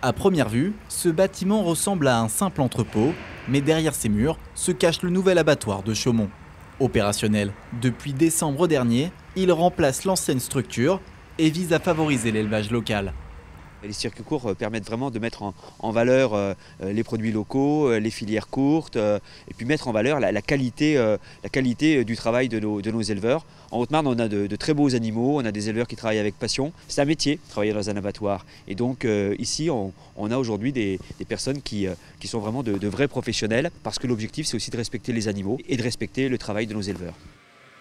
À première vue, ce bâtiment ressemble à un simple entrepôt, mais derrière ces murs se cache le nouvel abattoir de Chaumont. Opérationnel depuis décembre dernier, il remplace l'ancienne structure et vise à favoriser l'élevage local. Les circuits courts permettent vraiment de mettre en valeur les produits locaux, les filières courtes, et puis mettre en valeur la qualité du travail de nos éleveurs. En Haute-Marne, on a de très beaux animaux, on a des éleveurs qui travaillent avec passion. C'est un métier, travailler dans un abattoir. Et donc ici, on a aujourd'hui des personnes qui sont vraiment de vrais professionnels, parce que l'objectif, c'est aussi de respecter les animaux et de respecter le travail de nos éleveurs.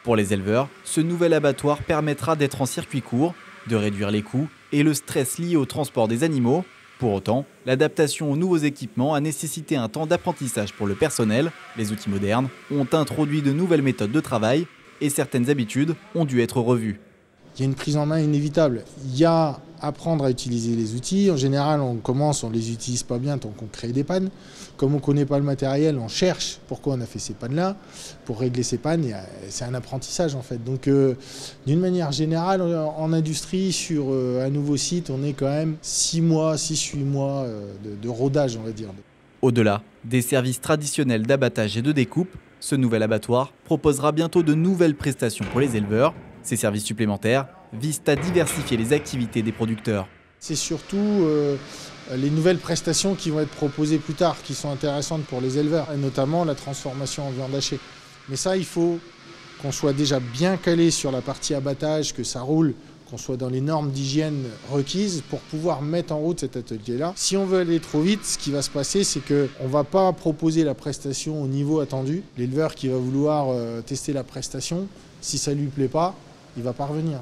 Pour les éleveurs, ce nouvel abattoir permettra d'être en circuit court, de réduire les coûts et le stress lié au transport des animaux. Pour autant, l'adaptation aux nouveaux équipements a nécessité un temps d'apprentissage pour le personnel. Les outils modernes ont introduit de nouvelles méthodes de travail et certaines habitudes ont dû être revues. Il y a une prise en main inévitable. Il y a apprendre à utiliser les outils. En général, on les utilise pas bien tant qu'on crée des pannes. Comme on ne connaît pas le matériel, on cherche pourquoi on a fait ces pannes-là, pour régler ces pannes. C'est un apprentissage en fait. Donc d'une manière générale, en industrie, sur un nouveau site, on est quand même 6 mois, 6-8 mois de rodage, on va dire. Au-delà des services traditionnels d'abattage et de découpe, ce nouvel abattoir proposera bientôt de nouvelles prestations pour les éleveurs. Ces services supplémentaires visent à diversifier les activités des producteurs. C'est surtout les nouvelles prestations qui vont être proposées plus tard, qui sont intéressantes pour les éleveurs, et notamment la transformation en viande hachée. Mais ça, il faut qu'on soit déjà bien calé sur la partie abattage, que ça roule, qu'on soit dans les normes d'hygiène requises pour pouvoir mettre en route cet atelier-là. Si on veut aller trop vite, ce qui va se passer, c'est qu'on ne va pas proposer la prestation au niveau attendu. L'éleveur qui va vouloir tester la prestation, si ça ne lui plaît pas, il ne va pas revenir.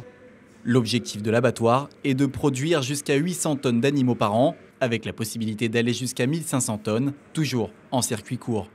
L'objectif de l'abattoir est de produire jusqu'à 800 tonnes d'animaux par an, avec la possibilité d'aller jusqu'à 1500 tonnes, toujours en circuit court.